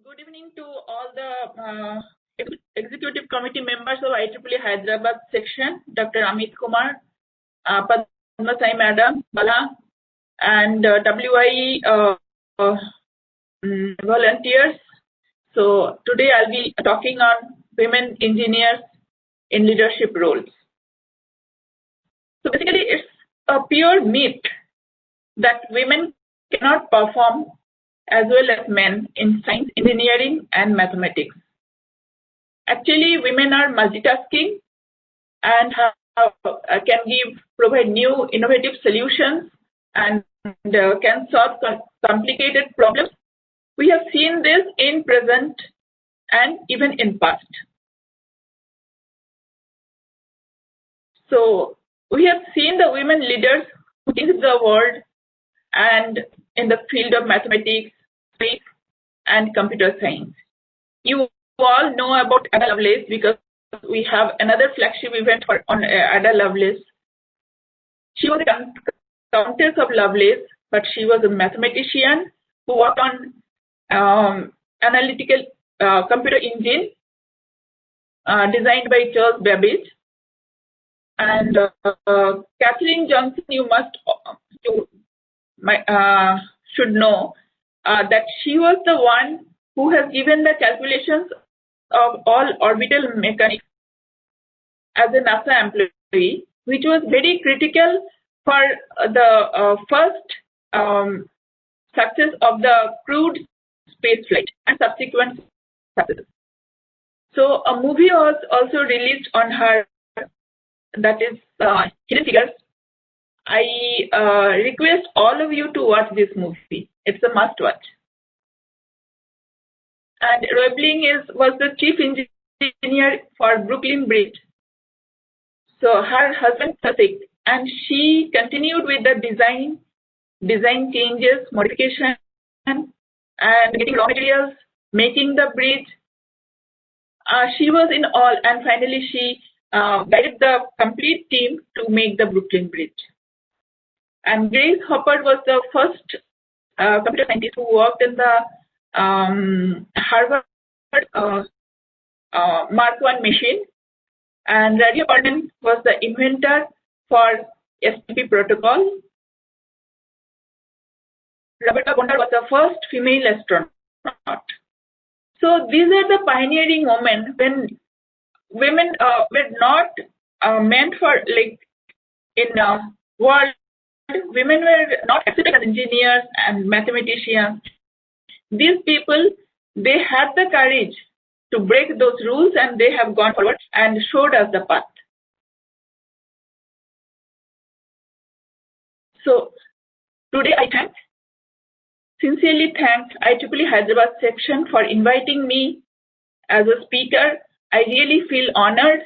Good evening to all the executive committee members of IEEE Hyderabad section, Dr. Amit Kumar, Padma Sai Madam, Bala, and WIE volunteers. So today I'll be talking on women engineers in leadership roles. So basically it's a pure myth that women cannot perform as well as men in science, engineering, and mathematics. Actually, women are multitasking and can provide new innovative solutions and can solve complicated problems. We have seen this in present and even in past. So we have seen the women leaders who changed the world and in the field of mathematics, physics, and computer science. You all know about Ada Lovelace because we have another flagship event on Ada Lovelace. She was a Countess of Lovelace, but she was a mathematician who worked on analytical computer engine designed by Charles Babbage. And Catherine Johnson, should know that she was the one who has given the calculations of all orbital mechanics as a NASA employee, which was very critical for the first success of the crewed spaceflight and subsequent success. So a movie was also released on her, that is Hidden Figures. I request all of you to watch this movie. It's a must watch. And Roebling was the chief engineer for Brooklyn Bridge. So her husband was sick, and she continued with the design changes, modification, and getting raw materials, making the bridge. She was in all, and finally she guided the complete team to make the Brooklyn Bridge. And Grace Hopper was the first computer scientist who worked in the Harvard Mark I machine. And Radio Burnham was the inventor for STP protocol. Roberta Bondar was the first female astronaut. So these are the pioneering moments when women were not meant for, like, in the world, women were not accepted as engineers and mathematicians. These people, they had the courage to break those rules, and they have gone forward and showed us the path. So today I sincerely thank IEEE Hyderabad section for inviting me as a speaker. I really feel honored.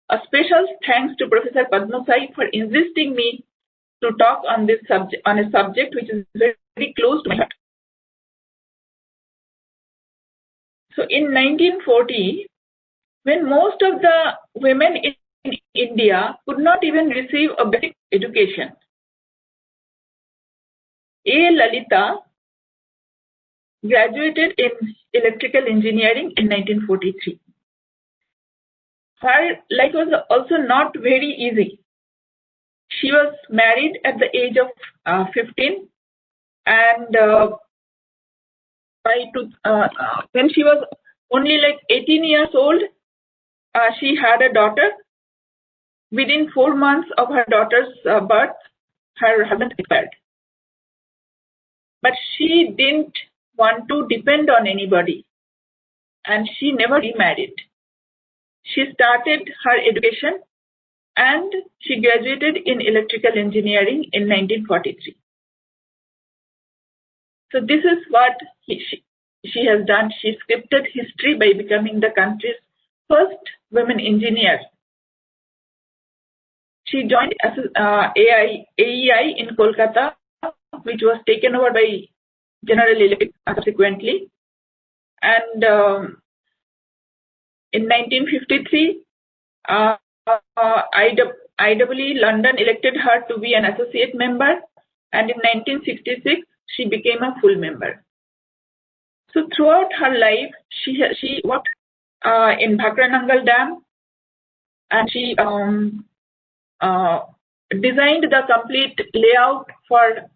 A special thanks to Professor Padma Sai for insisting me to talk on this subject, on a subject which is very, very close to my heart. So in 1940, when most of the women in India could not even receive a basic education, Lalitha graduated in electrical engineering in 1943. Her life was also not very easy. She was married at the age of 15, and when she was only like 18 years old, she had a daughter. Within 4 months of her daughter's birth, her husband expired. But she didn't want to depend on anybody, and she never remarried. She started her education, and she graduated in electrical engineering in 1943. So this is what she has done. She scripted history by becoming the country's first women engineer. She joined AEI in Kolkata, which was taken over by General Electric subsequently. And in 1953, IEEE London elected her to be an associate member, and in 1966, she became a full member. So throughout her life, she worked in Bhakranangal Dam, and she designed the complete layout for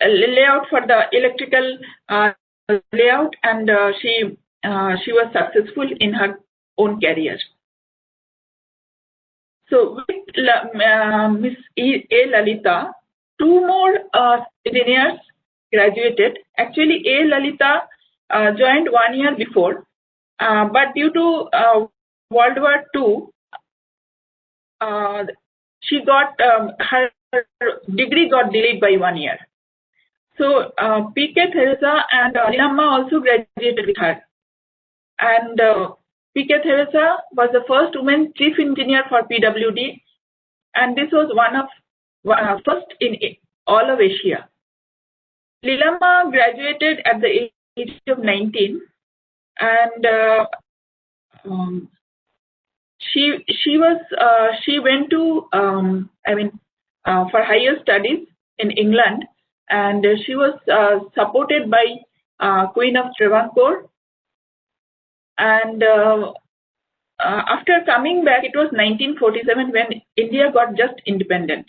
layout for the electrical layout, and she was successful in her own career. So with Miss A. Lalitha, two more engineers graduated. Actually, A. Lalitha joined 1 year before, but due to World War II, she got her degree got delayed by 1 year. So P.K. Theresa and Lillamma also graduated with her. And P.K. Theresa was the first woman chief engineer for PWD, and this was one of first in all of Asia. Lillamma graduated at the age of 19, and she went to for higher studies in England, and she was supported by Queen of Travancore. And after coming back, it was 1947 when India got just independent.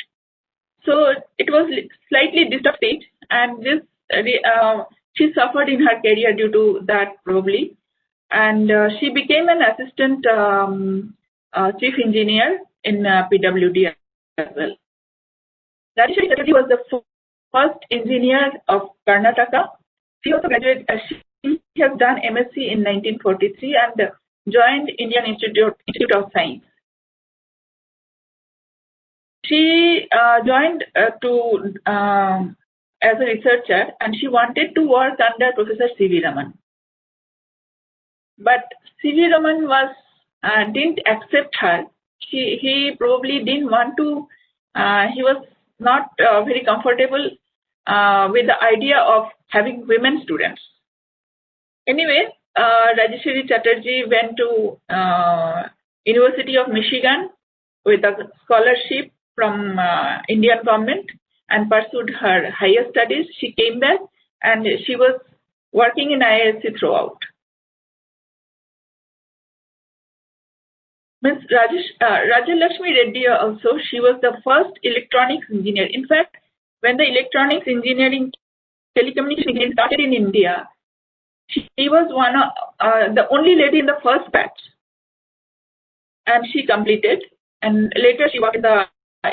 So it was slightly disturbed state, and this she suffered in her career due to that probably, and she became an assistant chief engineer in PWD as well. Lalitha Chakravarti was the first engineer of Karnataka. She also graduated. She has done MSc in 1943 and joined Indian Institute of Science. She joined as a researcher, and she wanted to work under Professor C.V. Raman. But C.V. Raman didn't accept her. He probably didn't want to. He was not very comfortable with the idea of having women students. Anyway, Rajeshwari Chatterjee went to University of Michigan with a scholarship from Indian government and pursued her higher studies. She came back and she was working in IISc throughout. Ms. Rajalakshmi Reddy also, she was the first electronics engineer. In fact, when the electronics engineering, telecommunication engineering started in India, she was one of the only lady in the first batch, and she completed. And later she worked in the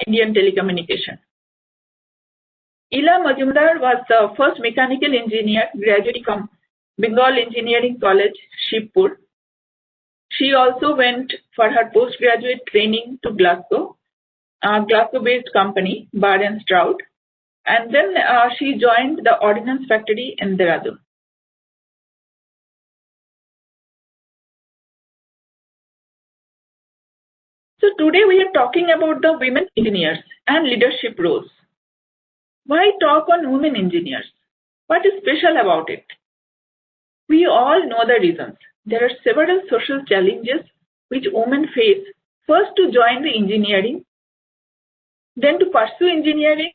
Indian telecommunication. Ila Majumdar was the first mechanical engineer graduating from Bengal Engineering College, Shibpur. She also went for her postgraduate training to Glasgow, Glasgow-based company, Bar and Stroud, and then she joined the ordnance factory in Dehradun. So today we are talking about the women engineers and leadership roles. Why talk on women engineers? What is special about it? We all know the reasons. There are several social challenges which women face, first to join the engineering, then to pursue engineering,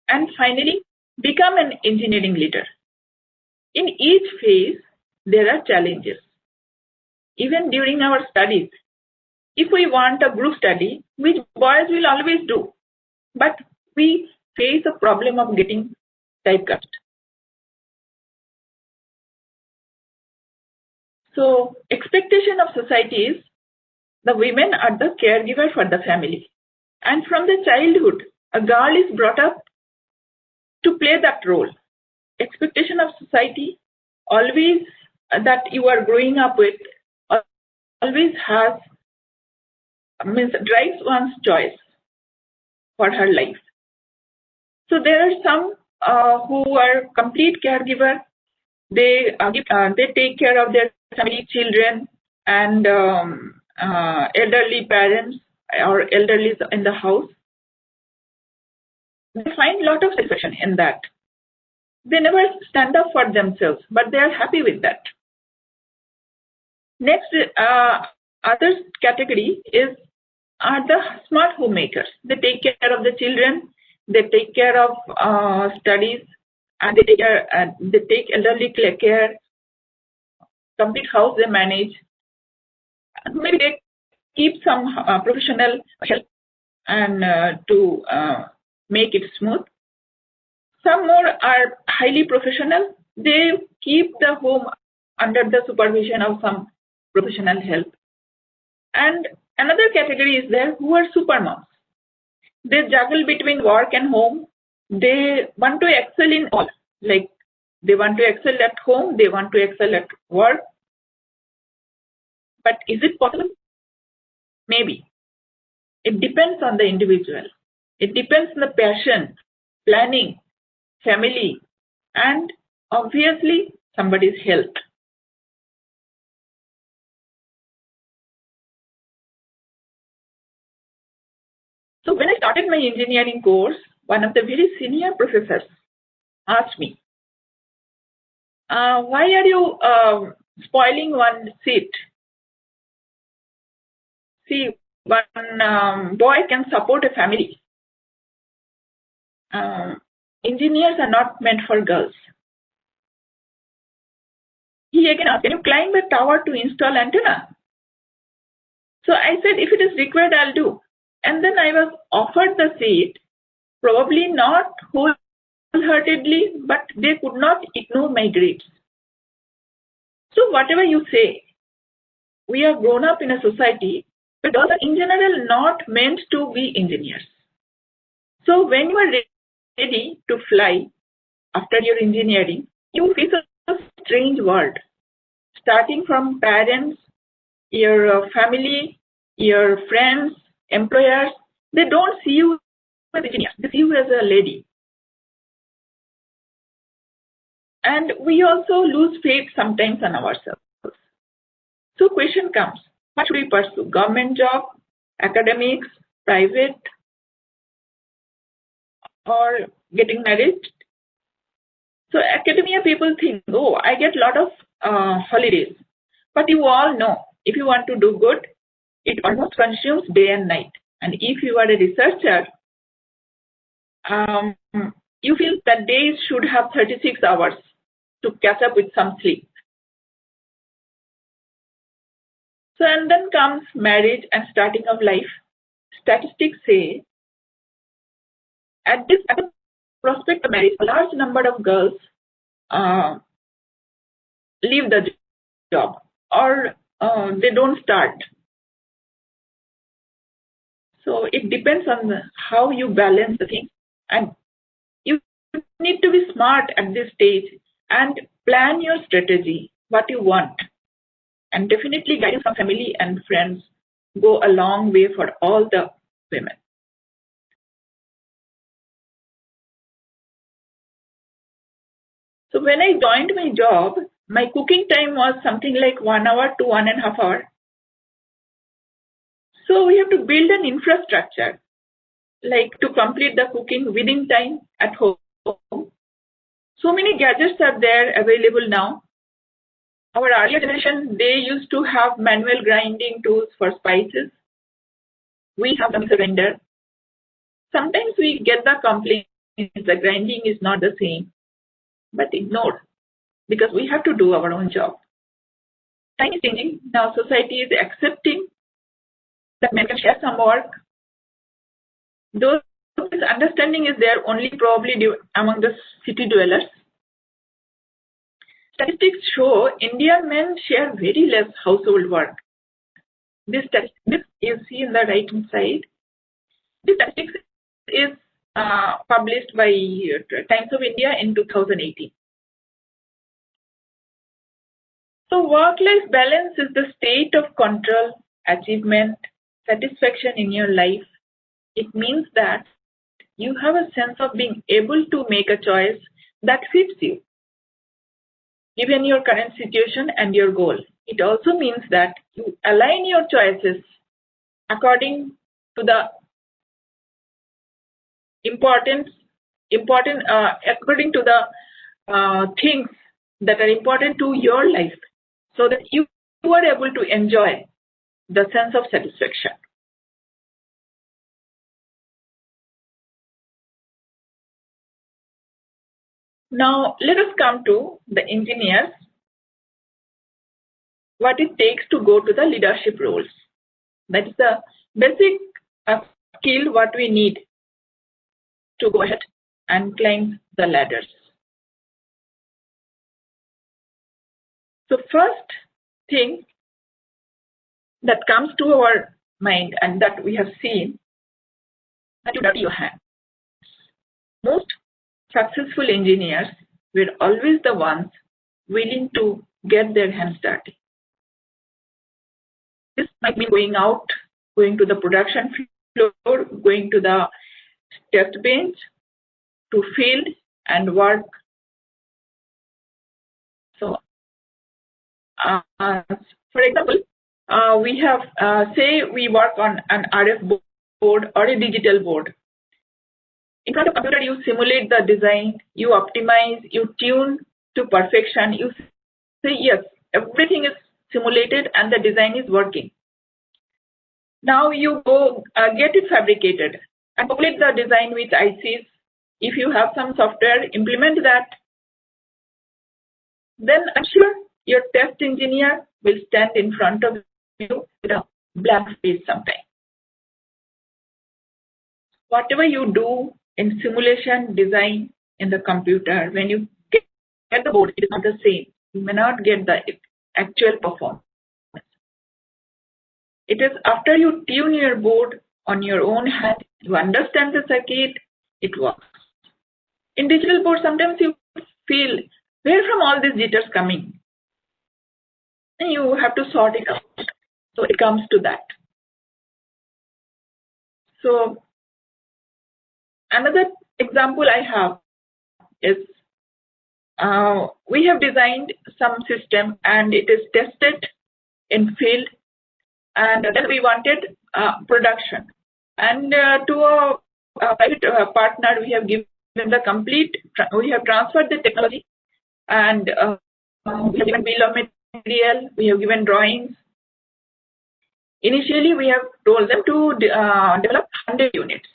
and finally become an engineering leader. In each phase, there are challenges. Even during our studies, if we want a group study, which boys will always do, but we face a problem of getting typecast. So, expectation of society is the women are the caregiver for the family. And from the childhood, a girl is brought up to play that role. Expectation of society always that you are growing up with always drives one's choice for her life. So there are some who are complete caregiver. They take care of their family, children, and elderly parents or elderly in the house. They find a lot of satisfaction in that. They never stand up for themselves, but they are happy with that. Next, other category is are the smart homemakers. They take care of the children, they take care of studies, and they take elderly care, complete house they manage. Maybe they keep some professional help and to make it smooth. Some more are highly professional. They keep the home under the supervision of some professional help. And another category is there who are super moms. They juggle between work and home. They want to excel in all. Like they want to excel at home, they want to excel at work. But is it possible? Maybe. It depends on the individual. It depends on the passion, planning, family, and obviously somebody's health. So when I started my engineering course, one of the very senior professors asked me, why are you spoiling one seat? See, one boy can support a family. Engineers are not meant for girls. He again asked, can you climb a tower to install antenna? So I said, if it is required, I'll do. And then I was offered the seat, probably not wholeheartedly, but they could not ignore my grades. So whatever you say, we are grown up in a society where girls are in general not meant to be engineers. So when you are ready to fly after your engineering, you face a strange world, starting from parents, your family, your friends, employers. They don't see you as an engineer, they see you as a lady. And we also lose faith sometimes on ourselves. So question comes, what should we pursue? Government job, academics, private, or getting married? So academia people think, oh, I get a lot of holidays. But you all know, if you want to do good, it almost consumes day and night. And if you are a researcher, you feel that days should have 36 hours to catch up with some sleep. So and then comes marriage and starting of life. Statistics say at the prospect of marriage, a large number of girls leave the job or they don't start. So it depends on how you balance the thing, and you need to be smart at this stage and plan your strategy, what you want, and definitely guidance from family and friends go a long way for all the women. So when I joined my job, my cooking time was something like 1 hour to 1.5 hours. So we have to build an infrastructure, like to complete the cooking within time at home. So many gadgets are there available now. Our earlier generation, they used to have manual grinding tools for spices. We have the mixer grinder. Sometimes we get the complaint the grinding is not the same, but ignored because we have to do our own job. Time is changing. Now society is accepting that men can share some work. Though this understanding is there only probably among the city dwellers. Statistics show Indian men share very less household work. This you see in the right hand side. This statistics is published by Times of India in 2018. So work-life balance is the state of control, achievement, satisfaction in your life. It means that you have a sense of being able to make a choice that fits you, given your current situation and your goal. It also means that you align your choices according to the according to the things that are important to your life, so that you are able to enjoy the sense of satisfaction. Now let us come to the engineers, what it takes to go to the leadership roles. That is the basic skill what we need to go ahead and climb the ladders. So first thing that comes to our mind and that we have seen, that you dirty your hands. Most successful engineers were always the ones willing to get their hands dirty. This might mean going out, going to the production floor, going to the test bench, to field and work. So, for example, we have, say we work on an RF board or a digital board. In front of a computer, you simulate the design, you optimize, you tune to perfection, you say yes, everything is simulated and the design is working. Now you go get it fabricated and populate the design with ICs. If you have some software, implement that. Then I'm sure your test engineer will stand in front of you with a blank face sometime. Whatever you do in simulation design in the computer, when you get the board, it is not the same. You may not get the actual performance. It is after you tune your board on your own hand, you understand the circuit, it works. In digital board, sometimes you feel, where from all these jitters coming? And you have to sort it out. So it comes to that. So another example I have is we have designed some system and it is tested in field, and then we wanted production. And to a private partner, we have given the complete, we have transferred the technology, and we have given bill of material, we have given drawings. Initially, we have told them to develop 100 units.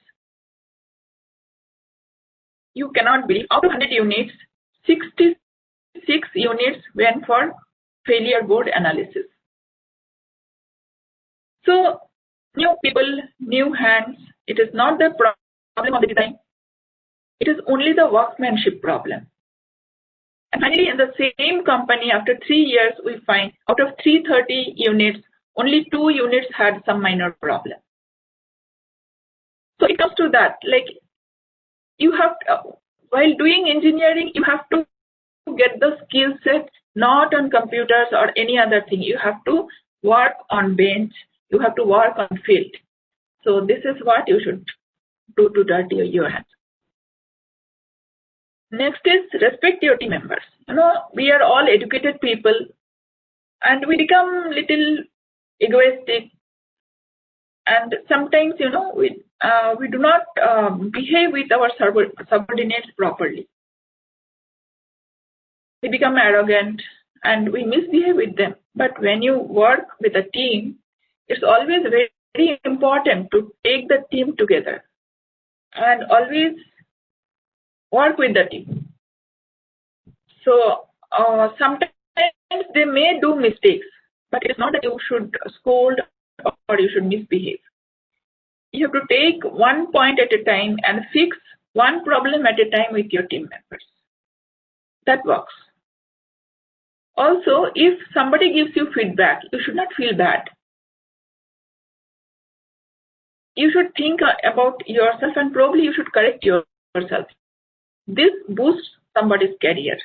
You cannot believe, out of 100 units, 66 units went for failure board analysis. So, new people, new hands, it is not the problem of the design, it is only the workmanship problem. And finally, in the same company, after 3 years, we find out of 330 units, only 2 units had some minor problem. So it comes to that, like you have to, while doing engineering, you have to get the skill set not on computers or any other thing. You have to work on bench, you have to work on field. So this is what you should do to dirty your hands. Next is respect your team members. You know, we are all educated people and we become little egoistic, and sometimes, you know, we do not behave with our subordinates properly. We become arrogant and we misbehave with them. But when you work with a team, it's always very, very important to take the team together and always work with the team. So sometimes they may do mistakes, but it's not that you should scold or you should misbehave. You have to take one point at a time and fix one problem at a time with your team members. That works. Also, if somebody gives you feedback, you should not feel bad. You should think about yourself and probably you should correct yourself. This boosts somebody's career.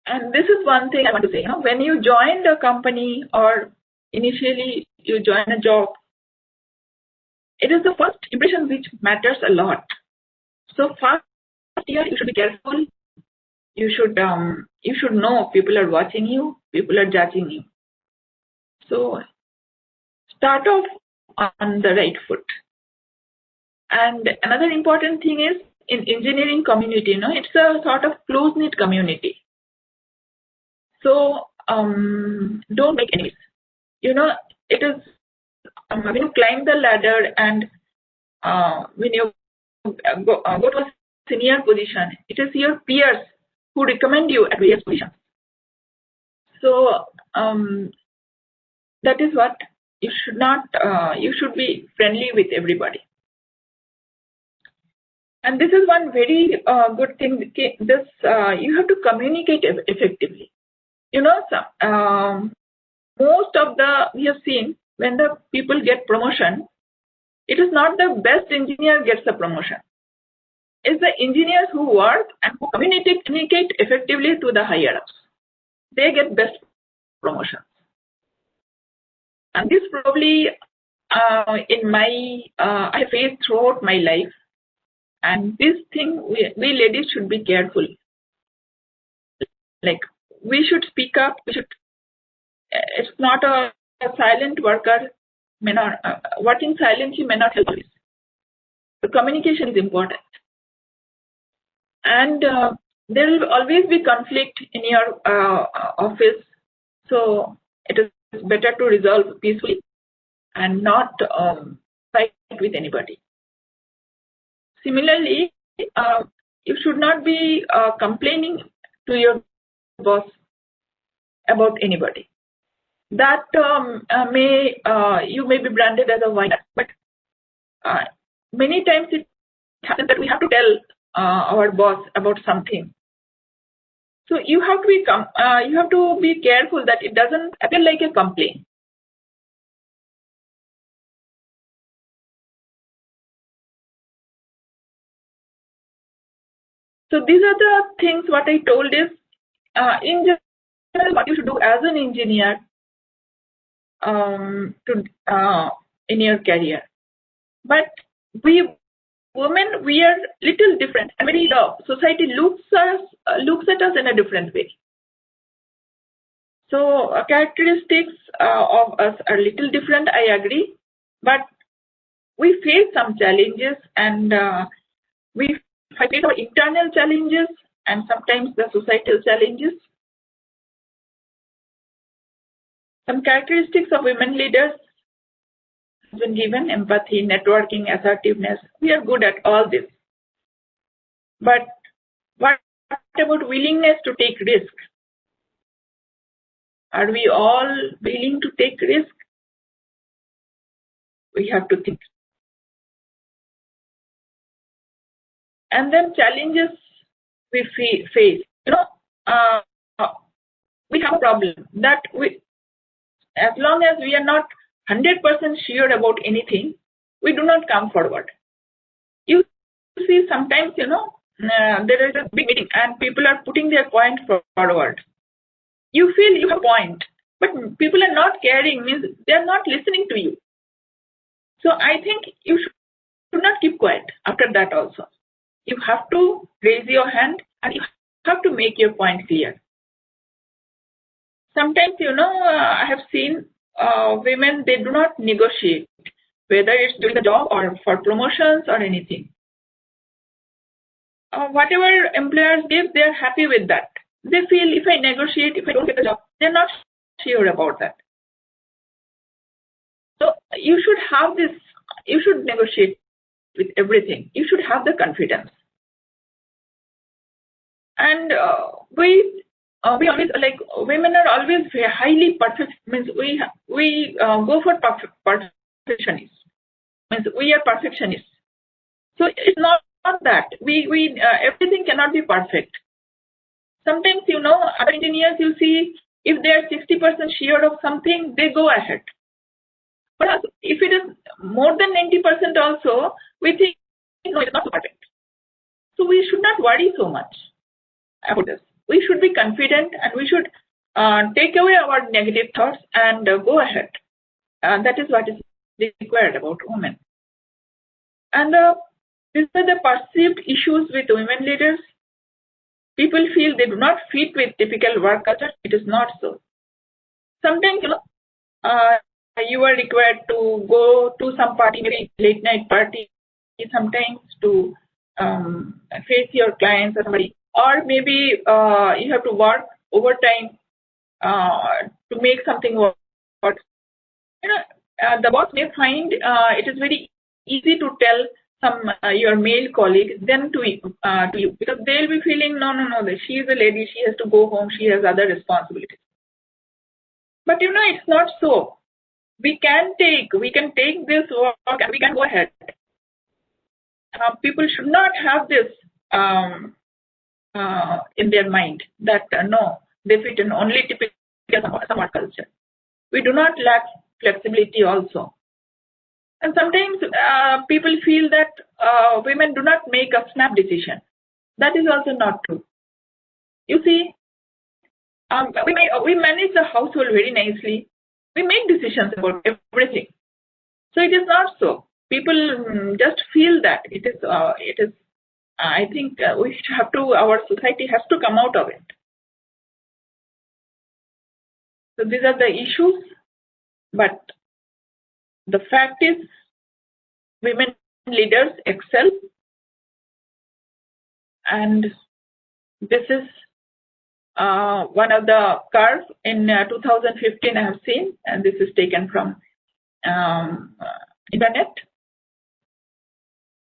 And this is one thing I want to say, you know, when you join the company or initially you join a job, it is the first impression which matters a lot. So first year you should be careful. You should know people are watching you, people are judging you. So start off on the right foot. And another important thing is in engineering community, you know, it's a sort of close-knit community. So don't make enemies. You know, it is when you climb the ladder and when you go to a senior position, it is your peers who recommend you at various positions. So that is what you should not. You should be friendly with everybody. And this is one very good thing. This you have to communicate effectively. You know, most of we have seen when the people get promotion, it is not the best engineer gets the promotion. It's the engineers who work and who communicate effectively to the higher ups. They get best promotions. And this probably in my I faced throughout my life. And this thing we ladies should be careful. Like we should speak up. We should. It's not a silent worker. Working silently may not help us. The communication is important. And there will always be conflict in your office. So it is better to resolve peacefully and not fight with anybody. Similarly, you should not be complaining to your boss about anybody. That you may be branded as a whiner, but many times it happens that we have to tell our boss about something. So you have to be careful that it doesn't appear like a complaint. So these are the things what I told is in general what you should do as an engineer in your career. But we women, we are little different. I mean, the society looks at us in a different way. So characteristics of us are little different. I agree, but we face some challenges, and we face our internal challenges and sometimes the societal challenges. Some characteristics of women leaders have been given: empathy, networking, assertiveness. We are good at all this. But what about willingness to take risk? Are we all willing to take risk? We have to think. And then challenges we face. You know, we have a problem that as long as we are not 100% sure about anything, we do not come forward. You see, sometimes, you know, there is a big meeting and people are putting their point forward. You feel you have a point, but people are not caring, means they are not listening to you. So I think you should not keep quiet after that also. You have to raise your hand and you have to make your point clear. Sometimes, you know, I have seen women, they do not negotiate, whether it's doing the job or for promotions or anything. Whatever employers give, they are happy with that. They feel if I negotiate, if I don't get the job, they're not sure about that. So you should have this, you should negotiate with everything. You should have the confidence. And we always, like, women are always highly perfect, means we go for perfectionists, means we are perfectionists. So it's not that we everything cannot be perfect. Sometimes, you know, other engineers, you see, if they are 60% sure of something, they go ahead. But if it is more than 90% also, we think, no, it's not perfect. So we should not worry so much about this. We should be confident and we should take away our negative thoughts and go ahead. That is what is required about women. And these are the perceived issues with women leaders. People feel they do not fit with typical work culture. It is not so. Sometimes, you know, you are required to go to some party, maybe late night party, sometimes to face your clients or somebody, or maybe you have to work overtime to make something work. You know, the boss may find it is very easy to tell some your male colleague than to you, because they'll be feeling no, she is a lady, she has to go home, she has other responsibilities. But it's not so. We can take this work and we can go ahead. People should not have this in their mind that no, they fit in only typical Samaj culture. We do not lack flexibility also. And sometimes people feel that women do not make a snap decision. That is also not true. You see, we manage the household very nicely. We make decisions about everything. So it is not so. People just feel that it is. I think we have to. Our society has to come out of it. So these are the issues, but the fact is, women leaders excel, and this is one of the curves in 2015 I have seen, and this is taken from internet.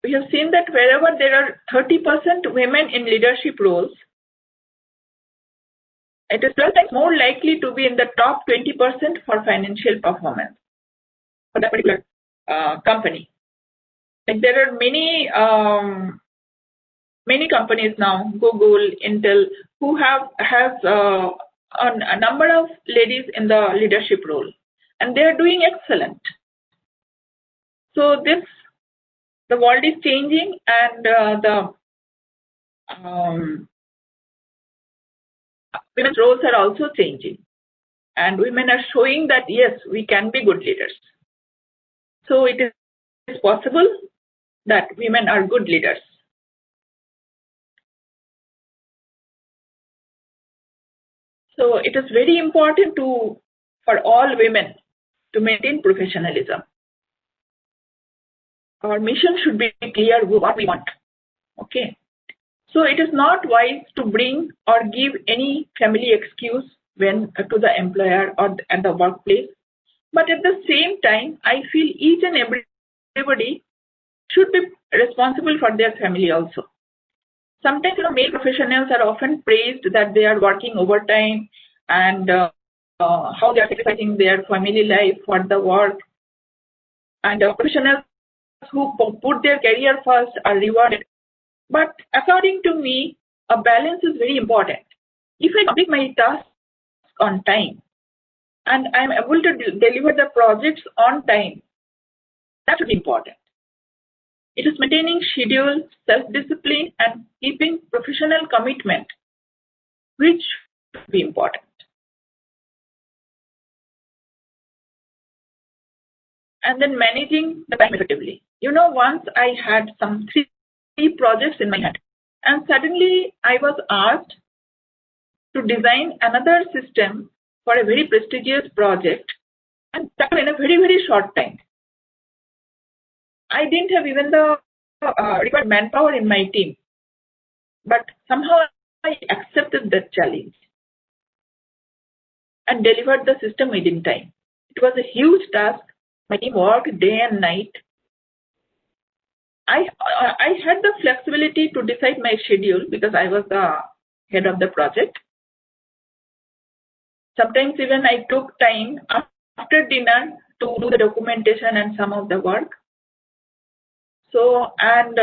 We have seen that wherever there are 30% women in leadership roles, it is 12 times more likely to be in the top 20% for financial performance for that particular company. Like there are many companies now, Google, Intel, who have a number of ladies in the leadership role, and they are doing excellent. So the world is changing, and the women's roles are also changing, and women are showing that yes, we can be good leaders. So it is possible that women are good leaders. So it is very important for all women to maintain professionalism. Our mission should be clear what we want. Okay. So it is not wise to bring or give any family excuse when to the employer or at the workplace. But at the same time, I feel each and everybody should be responsible for their family also. Sometimes male professionals are often praised that they are working overtime and how they are sacrificing their family life for the work. And professionals who put their career first are rewarded. But according to me, a balance is very important. If I complete my task on time and I am able to deliver the projects on time, that is important. It is maintaining schedule, self-discipline, and keeping professional commitment, which should be important. And then managing the time effectively. Once I had some three projects in my hand, and suddenly I was asked to design another system for a very prestigious project, and that in a very, very short time. I didn't have even the required manpower in my team, but somehow I accepted that challenge and delivered the system within time. It was a huge task. My team worked day and night. I had the flexibility to decide my schedule because I was the head of the project. Sometimes even I took time after dinner to do the documentation and some of the work. So, and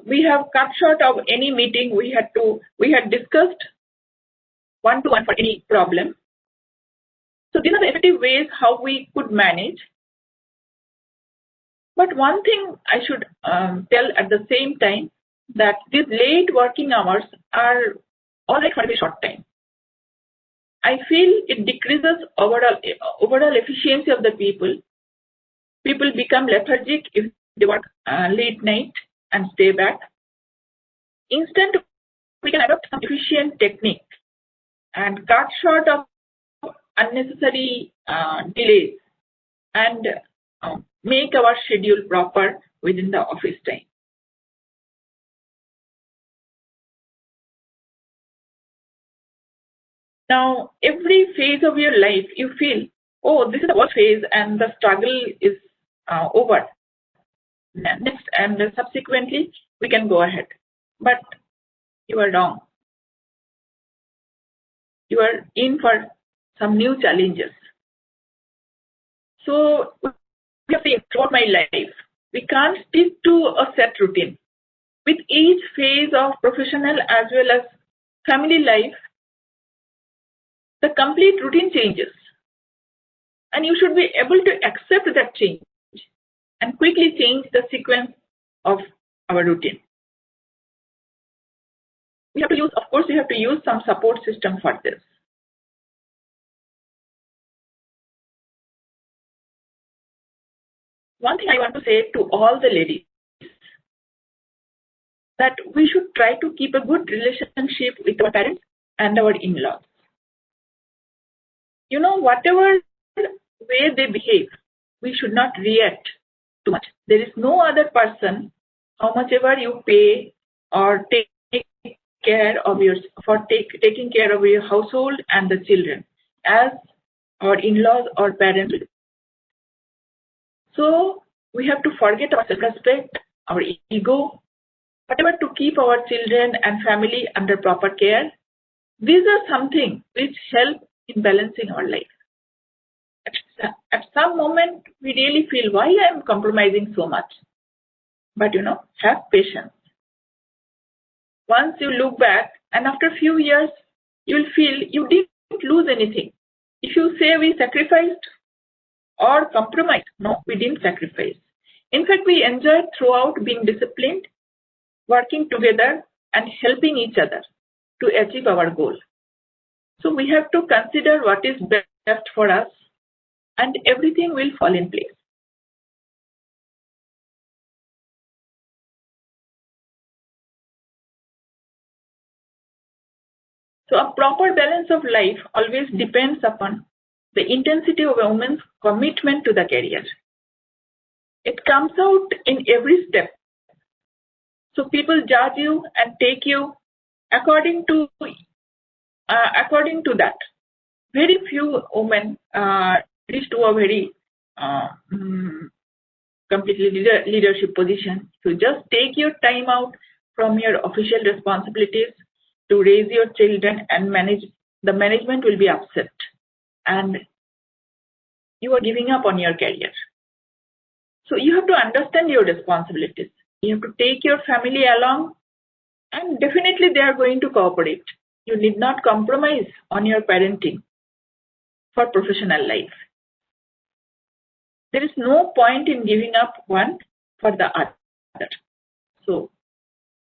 we have cut short of any meeting. We had discussed one-to-one for any problem. So these are the effective ways how we could manage. But one thing I should tell at the same time, that these late working hours are all right for a very short time. I feel it decreases overall efficiency of the people. People become lethargic if they work late night and stay back. Instead, we can adopt some efficient technique and cut short of unnecessary delays and make our schedule proper within the office time. Now, every phase of your life, you feel, oh, this is the worst phase and the struggle is over. next and subsequently we can go ahead. But you are wrong. You are in for some new challenges. So we have seen throughout my life, we can't stick to a set routine. With each phase of professional as well as family life, the complete routine changes. And you should be able to accept that change and quickly change the sequence of our routine. We have to use, of course, we have to use some support system for this. One thing I want to say to all the ladies, that we should try to keep a good relationship with our parents and our in-laws. You know, whatever way they behave, we should not react too much. There is no other person, how much ever you pay or take care of taking care of your household and the children, as our in-laws or parents. So we have to forget our self-respect, our ego, whatever, to keep our children and family under proper care. These are something which help in balancing our life. At some moment, we really feel, why I am compromising so much? But you know, have patience. Once you look back, and after a few years, you'll feel you didn't lose anything. If you say we sacrificed or compromised, no, we didn't sacrifice. In fact, we enjoyed throughout being disciplined, working together, and helping each other to achieve our goal. So we have to consider what is best for us, and everything will fall in place. So a proper balance of life always depends upon the intensity of a woman's commitment to the career. It comes out in every step. So people judge you and take you according to that. Very few women reach to a very completely leadership position. So just take your time out from your official responsibilities to raise your children and manage. The management will be upset, and you are giving up on your career. So you have to understand your responsibilities. You have to take your family along, and definitely they are going to cooperate. You need not compromise on your parenting for professional life. There is no point in giving up one for the other. So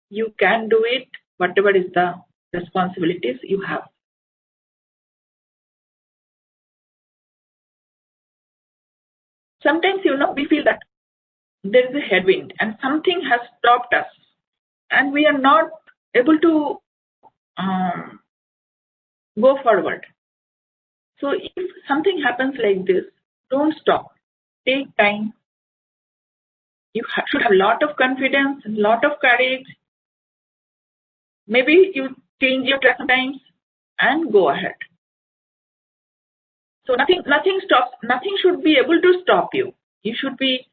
you can do it, whatever is the responsibilities you have. Sometimes, you know, we feel that there is a headwind and something has stopped us and we are not able to go forward. So if something happens like this, don't stop. Take time. You should have a lot of confidence, a lot of courage. Maybe you change your track sometimes and go ahead. So nothing stops. Nothing should be able to stop you. You should be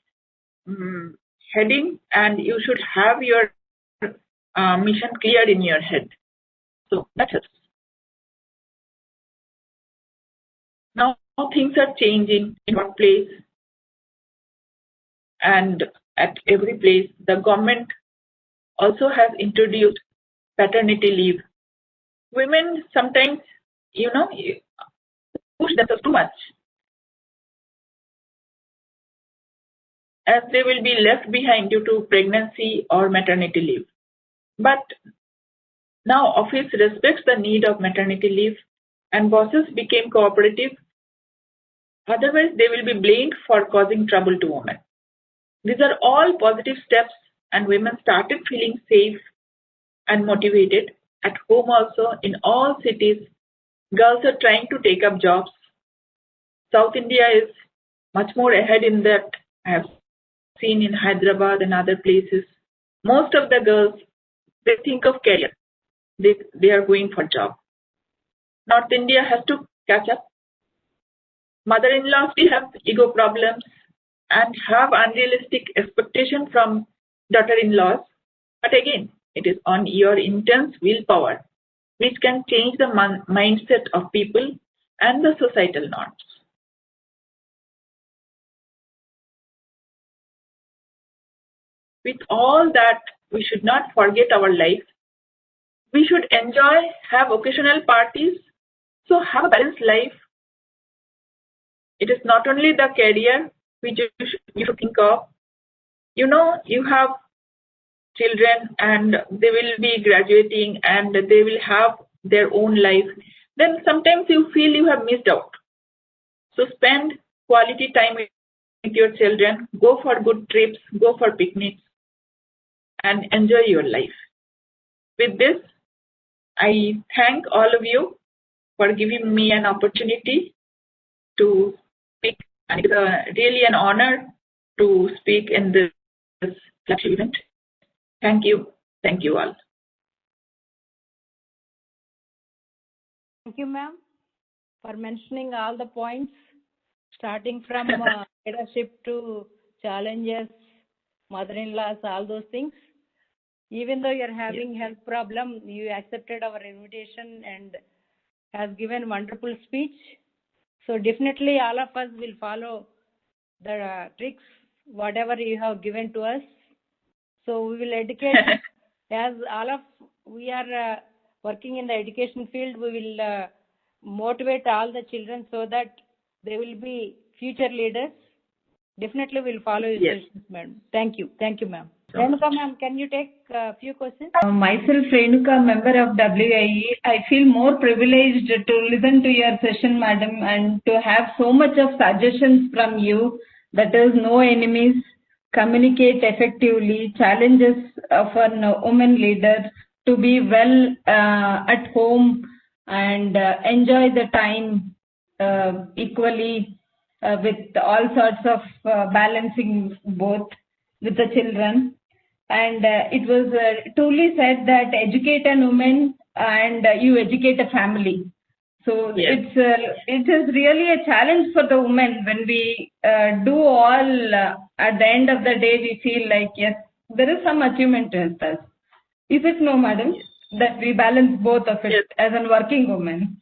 heading, and you should have your mission clear in your head. So that helps. Now things are changing in workplace and at every place. The government also has introduced paternity leave. Women sometimes, you know, push themselves too much, as they will be left behind due to pregnancy or maternity leave. But now office respects the need of maternity leave and bosses became cooperative. Otherwise, they will be blamed for causing trouble to women. These are all positive steps, and women started feeling safe and motivated. At home also, in all cities, girls are trying to take up jobs. South India is much more ahead in that. I have seen in Hyderabad and other places. Most of the girls, they think of career. They are going for job. North India has to catch up. Mother-in-laws still have ego problems, and have unrealistic expectation from daughter-in-laws. But again, it is on your intense willpower which can change the mindset of people and the societal norms. With all that, we should not forget our life. We should enjoy, have occasional parties, so have a balanced life. It is not only the career which you should think of. You know, you have children and they will be graduating and they will have their own life. Then sometimes you feel you have missed out. So spend quality time with your children, go for good trips, go for picnics, and enjoy your life. With this, I thank all of you for giving me an opportunity to speak. It is really an honor to speak in this flagship event. Thank you. Thank you all. Thank you, ma'am, for mentioning all the points, starting from leadership to challenges, mother-in-laws, all those things. Even though you're having health problem, you accepted our invitation and has given wonderful speech. So definitely all of us will follow the tricks, whatever you have given to us. So we will educate as we are working in the education field, we will motivate all the children so that they will be future leaders. Definitely we'll follow your suggestions, madam. Thank you. Thank you, ma'am. Renuka, ma'am, can you take a few questions? Myself, Renuka, member of WIE, I feel more privileged to listen to your session, madam, and to have so much of suggestions from you. That is, no enemies, communicate effectively, challenges for a woman leader to be well at home and enjoy the time equally with all sorts of balancing both with the children. And it was truly said that educate a woman and you educate a family. So it is really a challenge for the woman when we do all at the end of the day we feel like yes, there is some achievement in us. Is it no, madam? That we balance both of it as a working woman.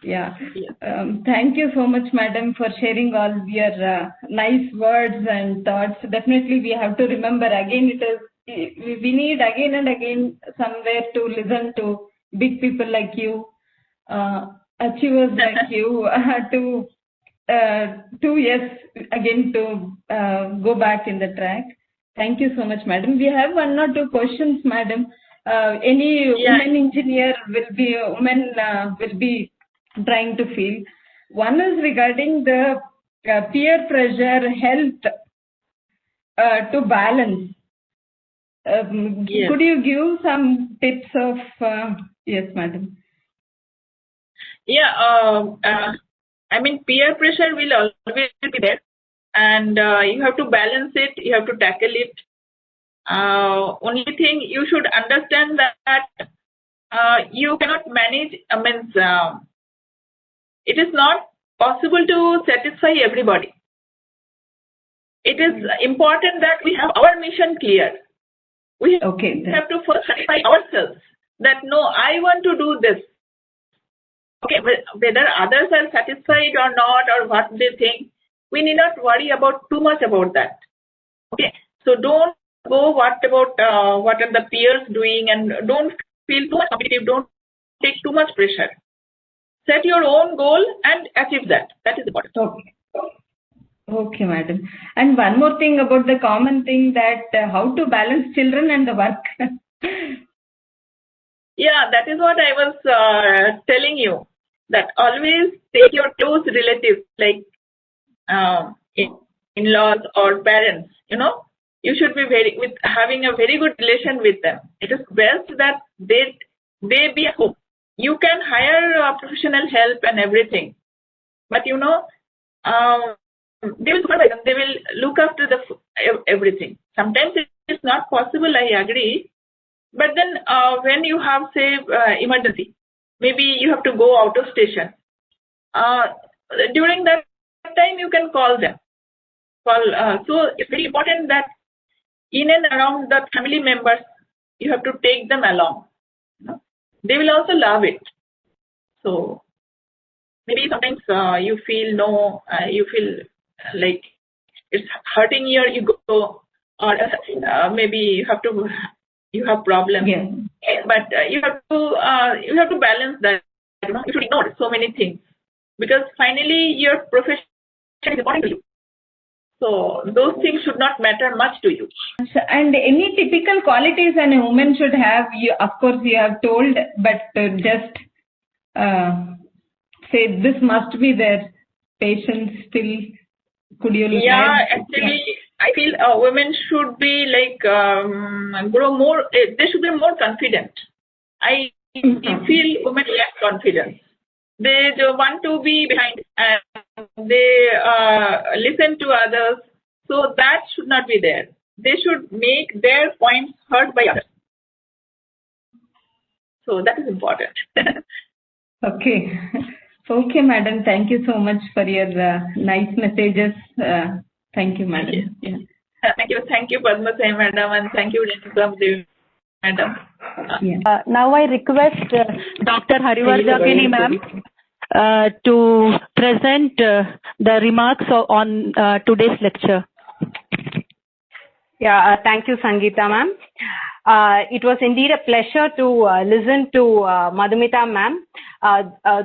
Thank you so much, madam, for sharing all your nice words and thoughts. Definitely we have to remember again, we need again and again somewhere to listen to big people like you, achievers like you, again to go back in the track. Thank you so much, madam. We have one or two questions, madam. Any woman engineer will be trying to feel. One is regarding the peer pressure health to balance. Could you give some tips of yes, madam? I mean, peer pressure will always be there, and you have to balance it. You have to tackle it. Only thing you should understand that you cannot manage. It is not possible to satisfy everybody. It is important that we have our mission clear. We have to first satisfy ourselves that no, I want to do this. Okay, whether others are satisfied or not or what they think, we need not worry about too much about that. Okay, so don't go what are the peers doing, and don't feel too much competitive. Don't take too much pressure. Set your own goal and achieve that. That is important. Okay, madam. And one more thing about the common thing that how to balance children and the work. That is what I was telling you. That always take your close relatives like in-laws or parents. You should be having a very good relation with them. It is best that they be at home. You can hire professional help and everything, but they will supervise them. They will look after everything. Sometimes it is not possible, I agree, but then when you have, say, emergency, maybe you have to go out of station. During that time, you can call them So it's very important that in and around the family members, you have to take them along. They will also love it. So maybe sometimes you feel like it's hurting your ego, or maybe you have problems. Yeah. But you have to balance that. You should ignore so many things, because finally your profession is important to you. So those things should not matter much to you. And any typical qualities a woman should have, you of course you have told, but just say this must be there. Patience still. Could you? Yeah, actually, I feel women should be like grow more. They should be more confident. I feel women lack confidence. They want to be behind, and they listen to others. So that should not be there. They should make their points heard by others. So that is important. Okay. Okay, madam. Thank you so much for your nice messages. Thank you, madam. Yeah. Thank you, Padma Sai madam, and thank you, Devi madam. Now I request Dr. Harivarjagini ma'am to present the remarks on today's lecture. Yeah, thank you, Sangeeta ma'am. It was indeed a pleasure to listen to Madhumita ma'am.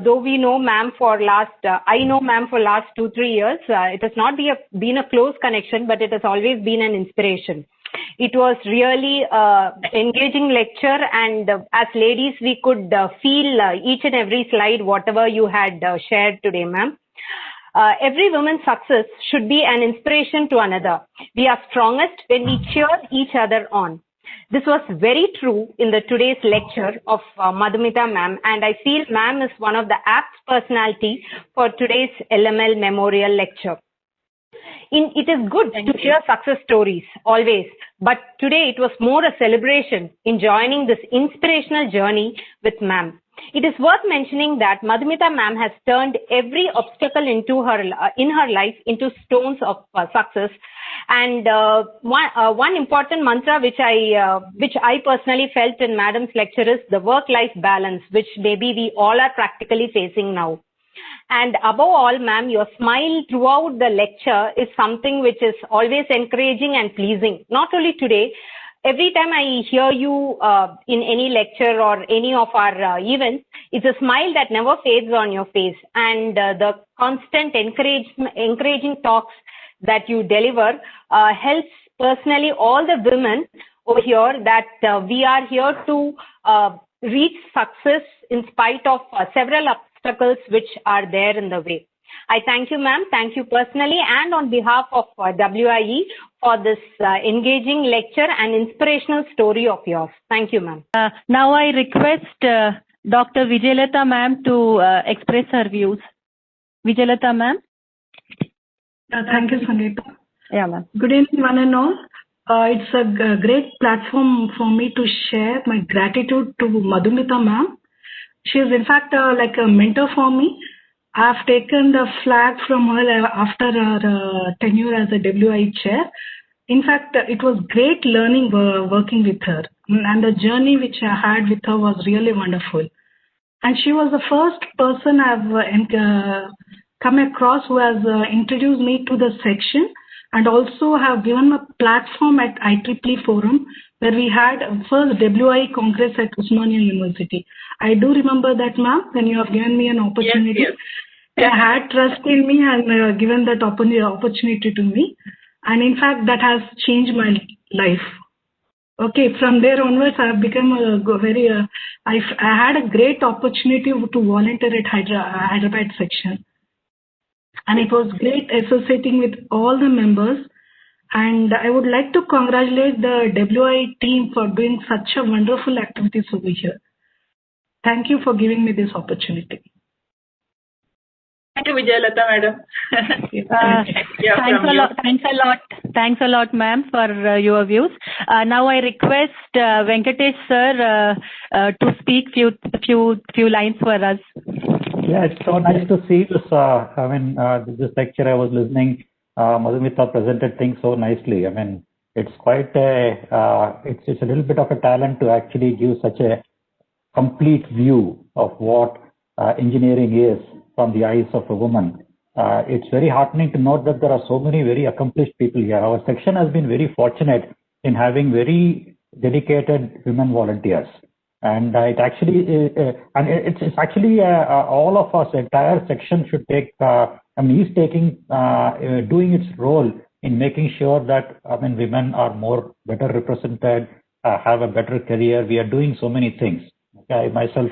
Though we know ma'am for I know ma'am for last 2-3 years. It has not been a close connection, but it has always been an inspiration. It was really engaging lecture, and as ladies we could feel each and every slide, whatever you had shared today, ma'am. Every woman's success should be an inspiration to another. We are strongest when we cheer each other on. This was very true in the today's lecture of Madhumita ma'am, and I feel ma'am is one of the apt personality for today's LML Memorial Lecture. It is good to hear success stories, always, but today it was more a celebration in joining this inspirational journey with ma'am. It is worth mentioning that Madhumita ma'am has turned every obstacle in her life into stones of success. And one important mantra which I personally felt in madam's lecture is the work-life balance, which maybe we all are practically facing now. And above all, ma'am, your smile throughout the lecture is something which is always encouraging and pleasing. Not only today, every time I hear you in any lecture or any of our events, it's a smile that never fades on your face. And the constant encouraging talks that you deliver helps personally all the women over here that we are here to reach success in spite of several obstacles which are there in the way. I thank you, ma'am. Thank you personally and on behalf of WIE for this engaging lecture and inspirational story of yours. Thank you, ma'am. Now I request Dr. Vijayalata ma'am to express her views. Vijayalata ma'am. Thank you, Sangeeta. Yeah, ma'am. Good evening, one and all. It's a great platform for me to share my gratitude to Madhumita ma'am. She is in fact like a mentor for me. I've taken the flag from her after her tenure as a WI chair. In fact, it was great learning working with her, and the journey which I had with her was really wonderful. And she was the first person I've come across who has introduced me to the section, and also have given a platform at IEEE Forum where we had first WI Congress at Osmania University. I do remember that, ma'am, when you have given me an opportunity. Yes. They had trust in me and given that opportunity to me. And in fact, that has changed my life. Okay, from there onwards, I have become I had a great opportunity to volunteer at Hyderabad section. And it was great associating with all the members. And I would like to congratulate the WI team for doing such a wonderful activities over here. Thank you for giving me this opportunity. Thank you, Vijayalata madam. Thanks a lot, ma'am, for your views. Now I request Venkatesh sir to speak few lines for us. Yeah, it's so nice to see this. This lecture I was listening Madhumita presented things so nicely. I mean, it's quite it's a little bit of a talent to actually give such a complete view of what engineering is from the eyes of a woman. It's very heartening to note that there are so many very accomplished people here. Our section has been very fortunate in having very dedicated women volunteers. And it actually, and it's actually all of us, entire section should take, is taking, doing its role in making sure that, women are more better represented, have a better career. We are doing so many things. I myself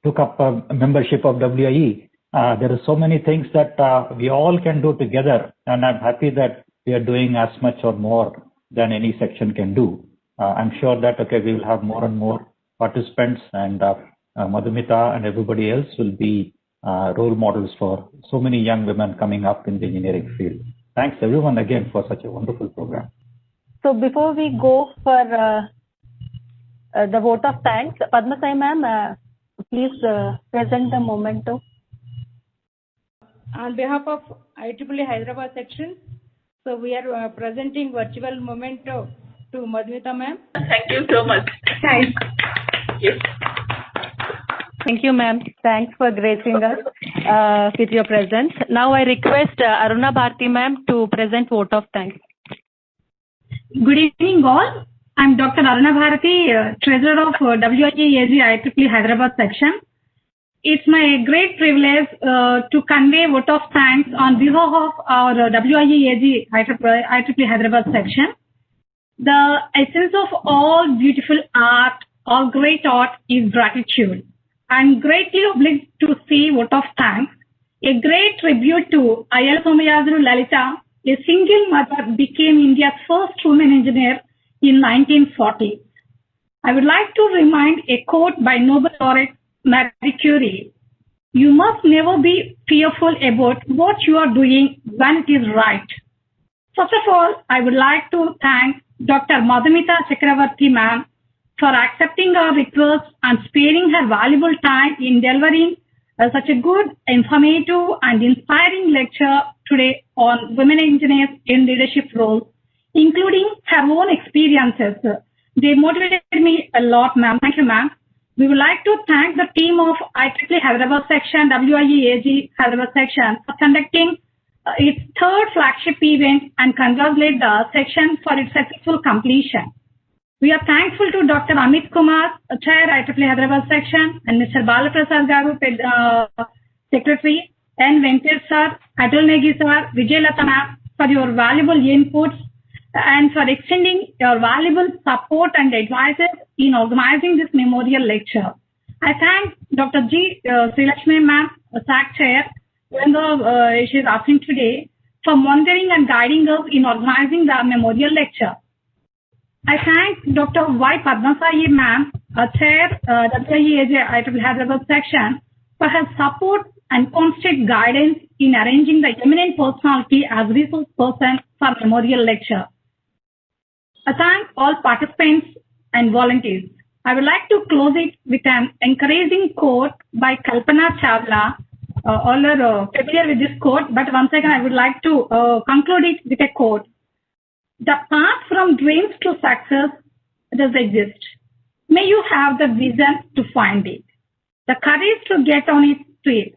took up a membership of WIE. There are so many things that we all can do together, and I'm happy that we are doing as much or more than any section can do. I'm sure that we will have more and more participants, and Madhumita and everybody else will be role models for so many young women coming up in the engineering field. Thanks everyone again for such a wonderful program. So before we go for the vote of thanks, Padma Sai ma'am, please present the memento. On behalf of IEEE Hyderabad section, so we are presenting virtual memento to Madhumita ma'am. Thank you so much. Thanks. Yes. Thank you, ma'am. Thanks for gracing us with your presence. Now I request Aruna Bharti ma'am to present vote of thanks. Good evening, all. I'm Dr. Aruna Bharti, Treasurer of WIEAG IEEE Hyderabad section. It's my great privilege to convey vote of thanks on behalf of our WIEAG IEEE Hyderabad section. The essence of all beautiful art, all great art is gratitude. I'm greatly obliged to say vote of thanks. A great tribute to IL Somayazuru Lalitha, a single mother, became India's first woman engineer in 1940. I would like to remind a quote by Nobel laureate Marie Curie. You must never be fearful about what you are doing when it is right. First of all, I would like to thank Dr. Madhumita Chakravarti ma'am for accepting our request and sparing her valuable time in delivering such a good, informative and inspiring lecture today on women engineers in leadership roles, including her own experiences. They motivated me a lot, ma'am. Thank you, ma'am. We would like to thank the team of IEEE Hyderabad section, WIEAG Hyderabad section, for conducting its third flagship event and congratulate the section for its successful completion. We are thankful to Dr. Amit Kumar, Chair, IEEE Hyderabad section, and Mr. Balaprasad Garu, Secretary, and Venkat sir, Atul Negi sir, Vijaylatha ma'am, for your valuable inputs and for extending your valuable support and advices in organizing this memorial lecture. I thank Dr. G. Sri Lakshmi ma'am, SAC Chair, even though she is absent today, for monitoring and guiding us in organizing the memorial lecture. I thank Dr. Y. Padma Sai ma'am, Chair, WIEAG IEEE Hyderabad section, for her support and constant guidance in arranging the eminent personality as resource person for memorial lecture. I thank all participants and volunteers. I would like to close it with an encouraging quote by Kalpana Chawla. All are familiar with this quote, but once again I would like to conclude it with a quote. The path from dreams to success does exist. May you have the vision to find it, the courage to get on it,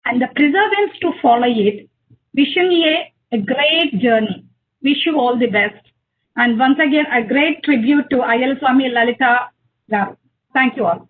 and the perseverance to follow it. Wishing you a great journey. Wish you all the best. And once again, a great tribute to IL Swami Lalitha. Thank you all.